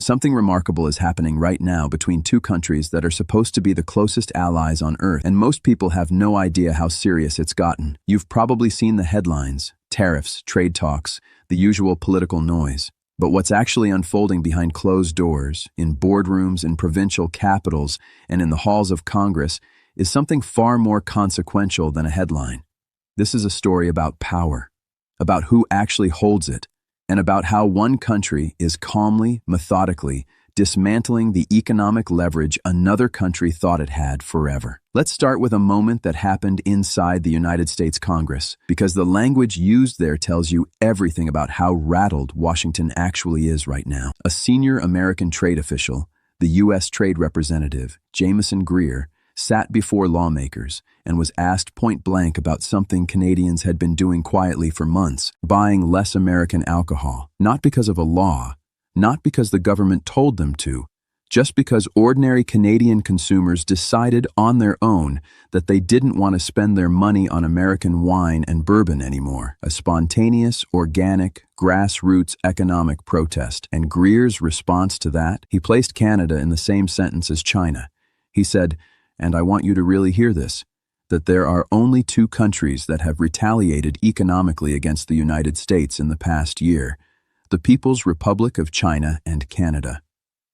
Something remarkable is happening right now between two countries that are supposed to be the closest allies on Earth, and most people have no idea how serious it's gotten. You've probably seen the headlines, tariffs, trade talks, the usual political noise. But what's actually unfolding behind closed doors, in boardrooms, in provincial capitals, and in the halls of Congress is something far more consequential than a headline. This is a story about power, about who actually holds it, and about how one country is calmly, methodically, dismantling the economic leverage another country thought it had forever. Let's start with a moment that happened inside the United States Congress, because the language used there tells you everything about how rattled Washington actually is right now. A senior American trade official, the U.S. Trade Representative, Jamieson Greer, sat before lawmakers and was asked point-blank about something Canadians had been doing quietly for months, buying less American alcohol, not because of a law, not because the government told them to, just because ordinary Canadian consumers decided on their own that they didn't want to spend their money on American wine and bourbon anymore. A spontaneous, organic, grassroots economic protest. And Greer's response to that? He placed Canada in the same sentence as China. He said, and I want you to really hear this, that there are only two countries that have retaliated economically against the United States in the past year, the People's Republic of China and Canada.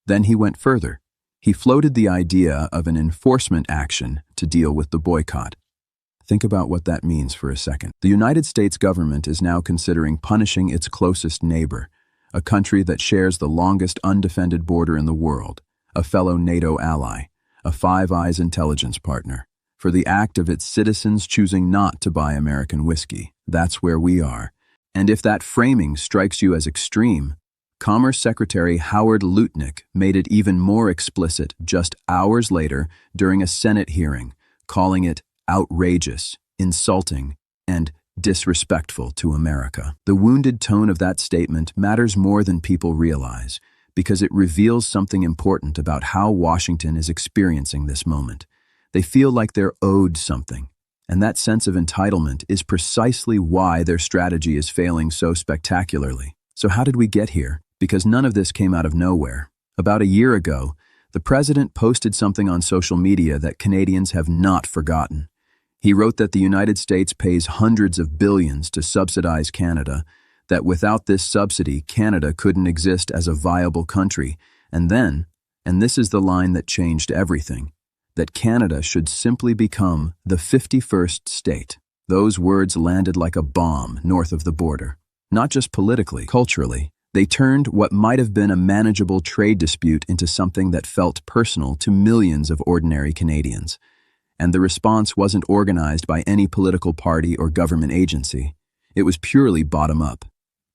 Then he went further. He floated the idea of an enforcement action to deal with the boycott. Think about what that means for a second. The United States government is now considering punishing its closest neighbor, a country that shares the longest undefended border in the world, a fellow NATO ally, a Five Eyes intelligence partner, for the act of its citizens choosing not to buy American whiskey. That's where we are. And if that framing strikes you as extreme, Commerce Secretary Howard Lutnick made it even more explicit just hours later during a Senate hearing, calling it outrageous, insulting, and disrespectful to America. The wounded tone of that statement matters more than people realize, because it reveals something important about how Washington is experiencing this moment. They feel like they're owed something, and that sense of entitlement is precisely why their strategy is failing so spectacularly. So how did we get here? Because none of this came out of nowhere. About a year ago, the president posted something on social media that Canadians have not forgotten. He wrote that the United States pays hundreds of billions to subsidize Canada, that without this subsidy, Canada couldn't exist as a viable country, and then, and this is the line that changed everything, that Canada should simply become the 51st state. Those words landed like a bomb north of the border. Not just politically, culturally. They turned what might have been a manageable trade dispute into something that felt personal to millions of ordinary Canadians. And the response wasn't organized by any political party or government agency. It was purely bottom-up.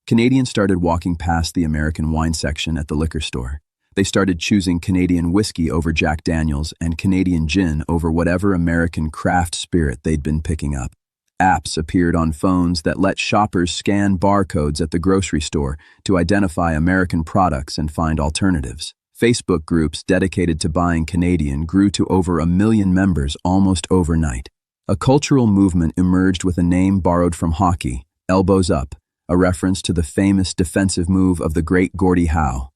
Canadians started walking past the American wine section at the liquor store. They started choosing Canadian whiskey over Jack Daniels and Canadian gin over whatever American craft spirit they'd been picking up. Apps appeared on phones that let shoppers scan barcodes at the grocery store to identify American products and find alternatives. Facebook groups dedicated to buying Canadian grew to over 1 million members almost overnight. A cultural movement emerged with a name borrowed from hockey, elbows up, a reference to the famous defensive move of the great Gordie Howe.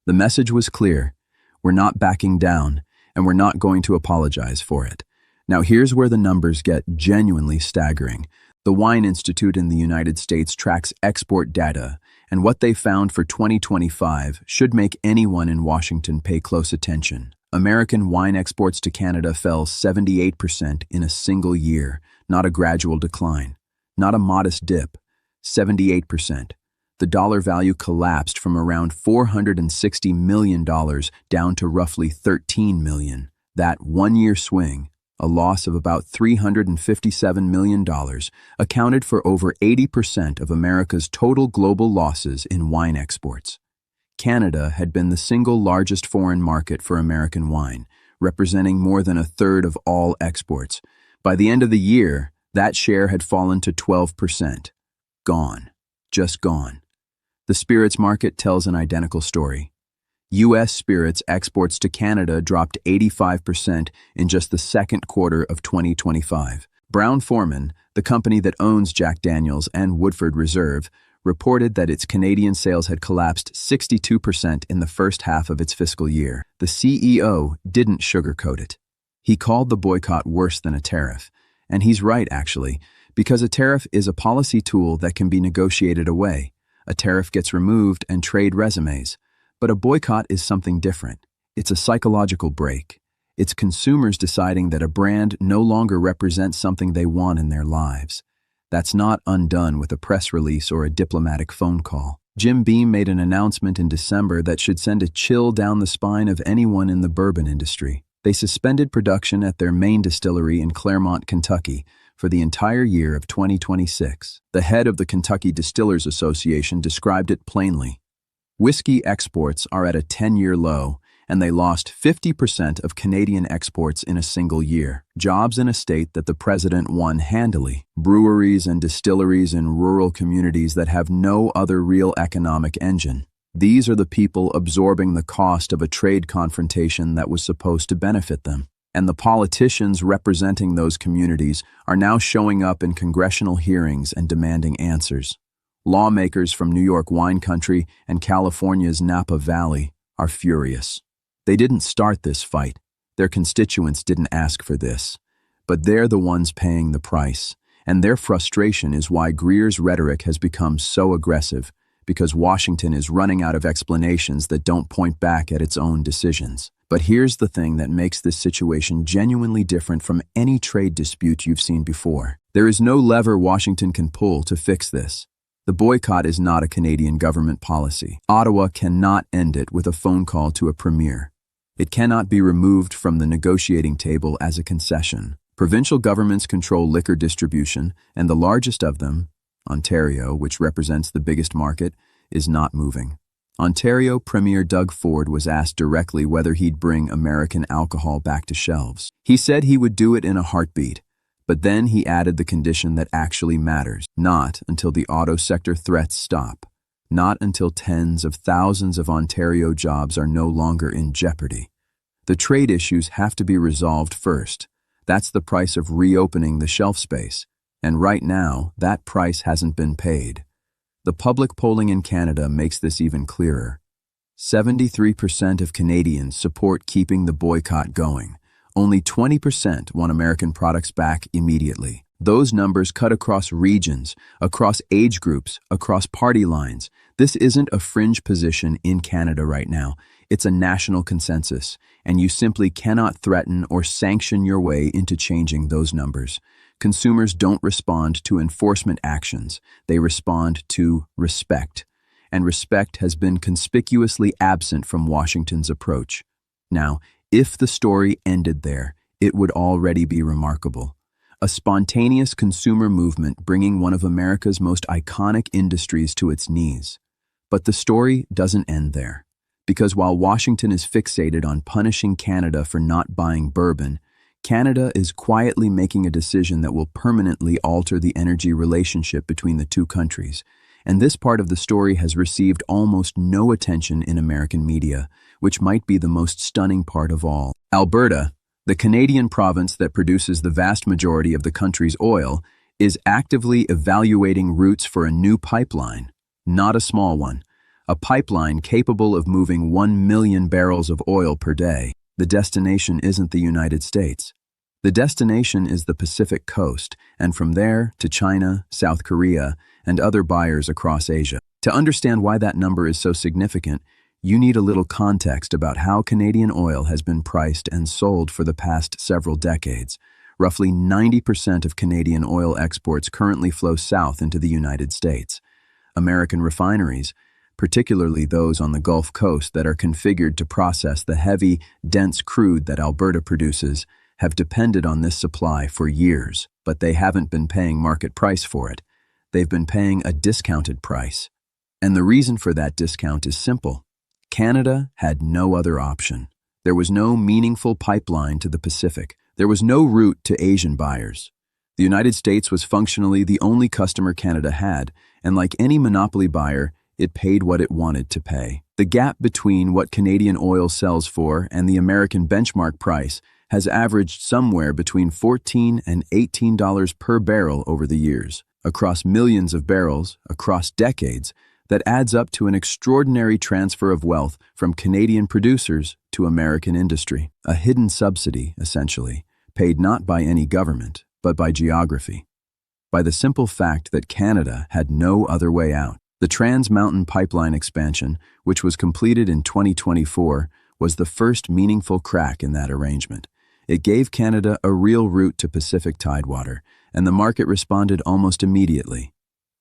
The message was clear. We're not backing down, and we're not going to apologize for it. Now here's where the numbers get genuinely staggering. The Wine Institute in the United States tracks export data, and what they found for 2025 should make anyone in Washington pay close attention. American wine exports to Canada fell 78% in a single year, not a gradual decline, not a modest dip. 78%. The dollar value collapsed from around $460 million down to roughly $13 million. That one-year swing, a loss of about $357 million, accounted for over 80% of America's total global losses in wine exports. Canada had been the single largest foreign market for American wine, representing more than a third of all exports. By the end of the year, that share had fallen to 12%. Gone. Just gone. The spirits market tells an identical story. U.S. spirits exports to Canada dropped 85% in just the second quarter of 2025. Brown-Forman, the company that owns Jack Daniels and Woodford Reserve, reported that its Canadian sales had collapsed 62% in the first half of its fiscal year. The CEO didn't sugarcoat it. He called the boycott worse than a tariff. And he's right, actually, because a tariff is a policy tool that can be negotiated away. A tariff gets removed and trade resumes. But a boycott is something different. It's a psychological break. It's consumers deciding that a brand no longer represents something they want in their lives. That's not undone with a press release or a diplomatic phone call. Jim Beam made an announcement in December that should send a chill down the spine of anyone in the bourbon industry. They suspended production at their main distillery in Claremont, Kentucky, for the entire year of 2026. The head of the Kentucky Distillers Association described it plainly. Whiskey exports are at a 10-year low, and they lost 50% of Canadian exports in a single year. Jobs in a state that the president won handily. Breweries and distilleries in rural communities that have no other real economic engine. These are the people absorbing the cost of a trade confrontation that was supposed to benefit them. And the politicians representing those communities are now showing up in congressional hearings and demanding answers. Lawmakers from New York wine country and California's Napa Valley are furious. They didn't start this fight. Their constituents didn't ask for this. But they're the ones paying the price. And their frustration is why Greer's rhetoric has become so aggressive, because Washington is running out of explanations that don't point back at its own decisions. But here's the thing that makes this situation genuinely different from any trade dispute you've seen before. There is no lever Washington can pull to fix this. The boycott is not a Canadian government policy. Ottawa cannot end it with a phone call to a premier. It cannot be removed from the negotiating table as a concession. Provincial governments control liquor distribution, and the largest of them, Ontario, which represents the biggest market, is not moving. Ontario Premier Doug Ford was asked directly whether he'd bring American alcohol back to shelves. He said he would do it in a heartbeat, but then he added the condition that actually matters: not until the auto sector threats stop, not until tens of thousands of Ontario jobs are no longer in jeopardy. The trade issues have to be resolved first. That's the price of reopening the shelf space. And right now, that price hasn't been paid. The public polling in Canada makes this even clearer. 73% of Canadians support keeping the boycott going. Only 20% want American products back immediately. Those numbers cut across regions, across age groups, across party lines. This isn't a fringe position in Canada right now. It's a national consensus, and you simply cannot threaten or sanction your way into changing those numbers. Consumers don't respond to enforcement actions. They respond to respect. And respect has been conspicuously absent from Washington's approach. Now, if the story ended there, it would already be remarkable. A spontaneous consumer movement bringing one of America's most iconic industries to its knees. But the story doesn't end there. Because while Washington is fixated on punishing Canada for not buying bourbon, Canada is quietly making a decision that will permanently alter the energy relationship between the two countries. And this part of the story has received almost no attention in American media, which might be the most stunning part of all. Alberta, the Canadian province that produces the vast majority of the country's oil, is actively evaluating routes for a new pipeline, not a small one, a pipeline capable of moving 1 million barrels of oil per day. The destination isn't the United States. The destination is the Pacific coast, and from there to China, South Korea, and other buyers across Asia. To understand why that number is so significant, you need a little context about how Canadian oil has been priced and sold for the past several decades. Roughly 90% of Canadian oil exports currently flow south into the United States. American refineries, particularly those on the Gulf Coast that are configured to process the heavy, dense crude that Alberta produces, have depended on this supply for years, but they haven't been paying market price for it. They've been paying a discounted price. And the reason for that discount is simple. Canada had no other option. There was no meaningful pipeline to the Pacific. There was no route to Asian buyers. The United States was functionally the only customer Canada had, and like any monopoly buyer, it paid what it wanted to pay. The gap between what Canadian oil sells for and the American benchmark price has averaged somewhere between $14 and $18 per barrel over the years. across millions of barrels, across decades, that adds up to an extraordinary transfer of wealth from Canadian producers to American industry. A hidden subsidy, essentially, paid not by any government, but by geography. By the simple fact that Canada had no other way out. The Trans Mountain Pipeline expansion, which was completed in 2024, was the first meaningful crack in that arrangement. It gave Canada a real route to Pacific tidewater, and the market responded almost immediately.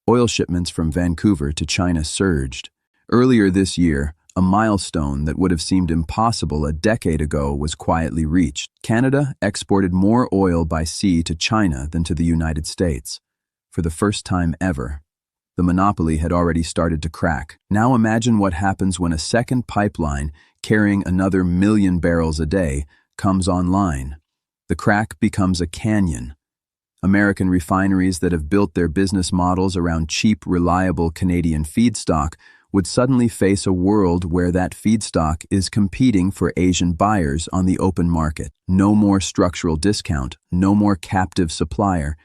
Oil shipments from Vancouver to China surged. Earlier this year, a milestone that would have seemed impossible a decade ago was quietly reached. Canada exported more oil by sea to China than to the United States. For the first time ever, the monopoly had already started to crack. Now imagine what happens when a second pipeline carrying another 1 million barrels a day comes online. The crack becomes a canyon. American refineries that have built their business models around cheap, reliable Canadian feedstock would suddenly face a world where that feedstock is competing for Asian buyers on the open market. No more structural discount, no more captive supplier.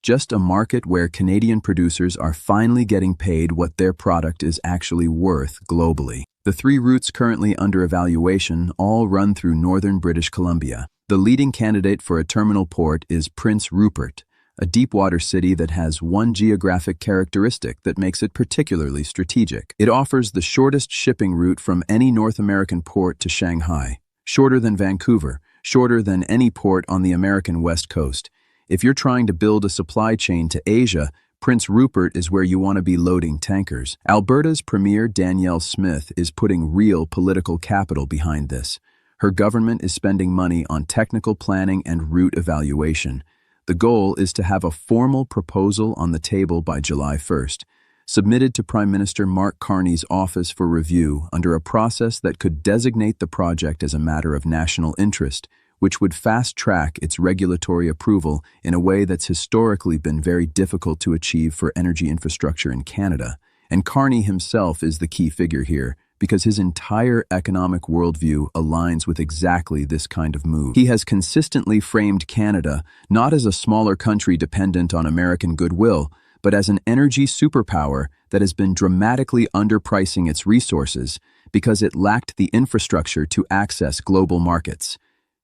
Just a market where Canadian producers are finally getting paid what their product is actually worth globally. The 3 routes currently under evaluation all run through northern British Columbia. The leading candidate for a terminal port is Prince Rupert, a deepwater city that has one geographic characteristic that makes it particularly strategic. It offers the shortest shipping route from any North American port to Shanghai, shorter than Vancouver, shorter than any port on the American West Coast. If you're trying to build a supply chain to Asia, Prince Rupert is where you want to be loading tankers. Alberta's Premier Danielle Smith is putting real political capital behind this. Her government is spending money on technical planning and route evaluation. The goal is to have a formal proposal on the table by July 1st, submitted to Prime Minister Mark Carney's office for review under a process that could designate the project as a matter of national interest, which would fast-track its regulatory approval in a way that's historically been very difficult to achieve for energy infrastructure in Canada. And Carney himself is the key figure here, because his entire economic worldview aligns with exactly this kind of move. He has consistently framed Canada not as a smaller country dependent on American goodwill, but as an energy superpower that has been dramatically underpricing its resources because it lacked the infrastructure to access global markets.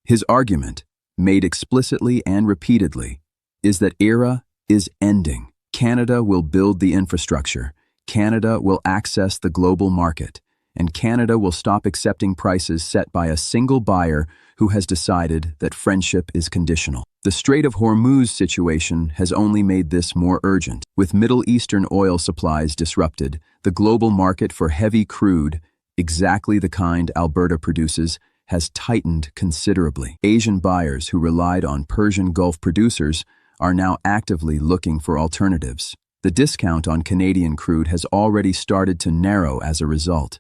His argument, made explicitly and repeatedly, is that era is ending. Canada will build the infrastructure. Canada will access the global market. And Canada will stop accepting prices set by a single buyer who has decided that friendship is conditional. The Strait of Hormuz situation has only made this more urgent. With Middle Eastern oil supplies disrupted, the global market for heavy crude, exactly the kind Alberta produces, has tightened considerably. Asian buyers who relied on Persian Gulf producers are now actively looking for alternatives. The discount on Canadian crude has already started to narrow as a result.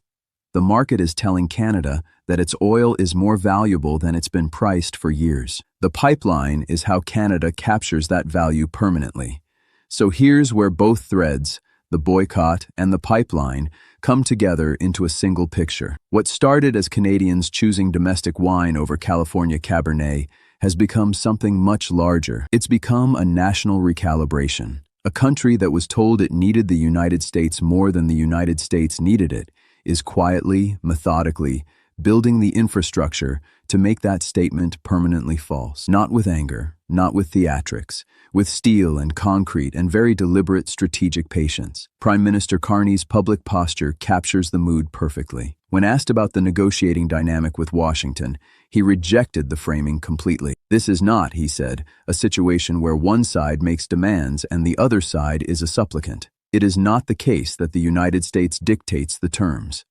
The market is telling Canada that its oil is more valuable than it's been priced for years. The pipeline is how Canada captures that value permanently. So here's where both threads, the boycott and the pipeline, come together into a single picture. What started as Canadians choosing domestic wine over California Cabernet has become something much larger. It's become a national recalibration. A country that was told it needed the United States more than the United States needed it is quietly, methodically, building the infrastructure to make that statement permanently false. Not with anger, not with theatrics, with steel and concrete and very deliberate strategic patience. Prime Minister Carney's public posture captures the mood perfectly. When asked about the negotiating dynamic with Washington, he rejected the framing completely. This is not, he said, a situation where one side makes demands and the other side is a supplicant. It is not the case that the United States dictates the terms.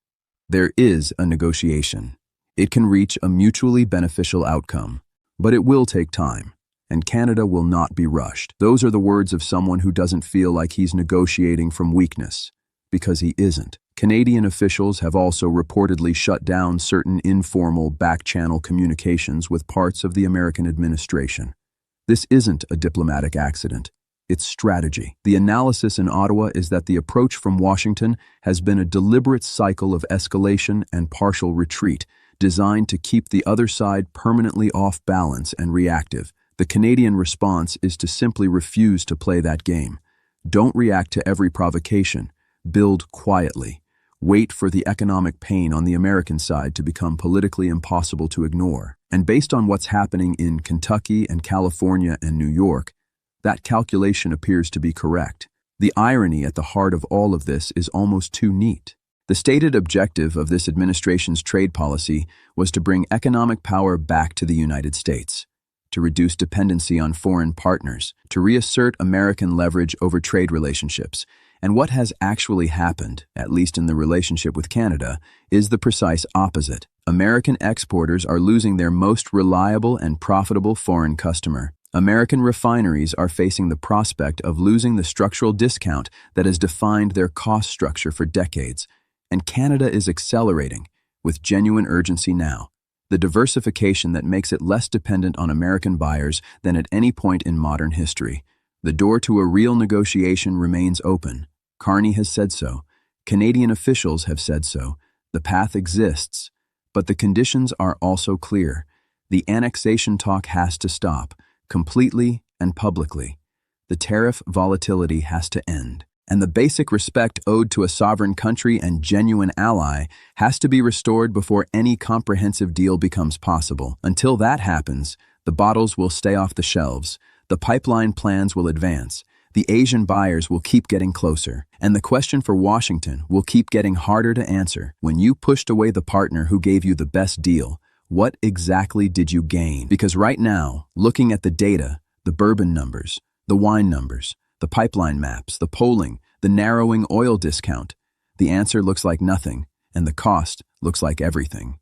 There is a negotiation. It can reach a mutually beneficial outcome, but it will take time, and Canada will not be rushed. Those are the words of someone who doesn't feel like he's negotiating from weakness, because he isn't. Canadian officials have also reportedly shut down certain informal back-channel communications with parts of the American administration. This isn't a diplomatic accident. It's strategy. The analysis in Ottawa is that the approach from Washington has been a deliberate cycle of escalation and partial retreat, designed to keep the other side permanently off balance and reactive. The Canadian response is to simply refuse to play that game. Don't react to every provocation. Build quietly. Wait for the economic pain on the American side to become politically impossible to ignore. And based on what's happening in Kentucky and California and New York, that calculation appears to be correct. The irony at the heart of all of this is almost too neat. The stated objective of this administration's trade policy was to bring economic power back to the United States, to reduce dependency on foreign partners, to reassert American leverage over trade relationships. And what has actually happened, at least in the relationship with Canada, is the precise opposite. American exporters are losing their most reliable and profitable foreign customer. American refineries are facing the prospect of losing the structural discount that has defined their cost structure for decades. And Canada is accelerating, with genuine urgency now, the diversification that makes it less dependent on American buyers than at any point in modern history. The door to a real negotiation remains open. Carney has said so. Canadian officials have said so. The path exists. But the conditions are also clear. The annexation talk has to stop, completely and publicly. The tariff volatility has to end. And the basic respect owed to a sovereign country and genuine ally has to be restored before any comprehensive deal becomes possible. Until that happens, the bottles will stay off the shelves, the pipeline plans will advance, the Asian buyers will keep getting closer, and the question for Washington will keep getting harder to answer. When you pushed away the partner who gave you the best deal, what exactly did you gain? Because right now, looking at the data, the bourbon numbers, the wine numbers, the pipeline maps, the polling, the narrowing oil discount, the answer looks like nothing, and the cost looks like everything.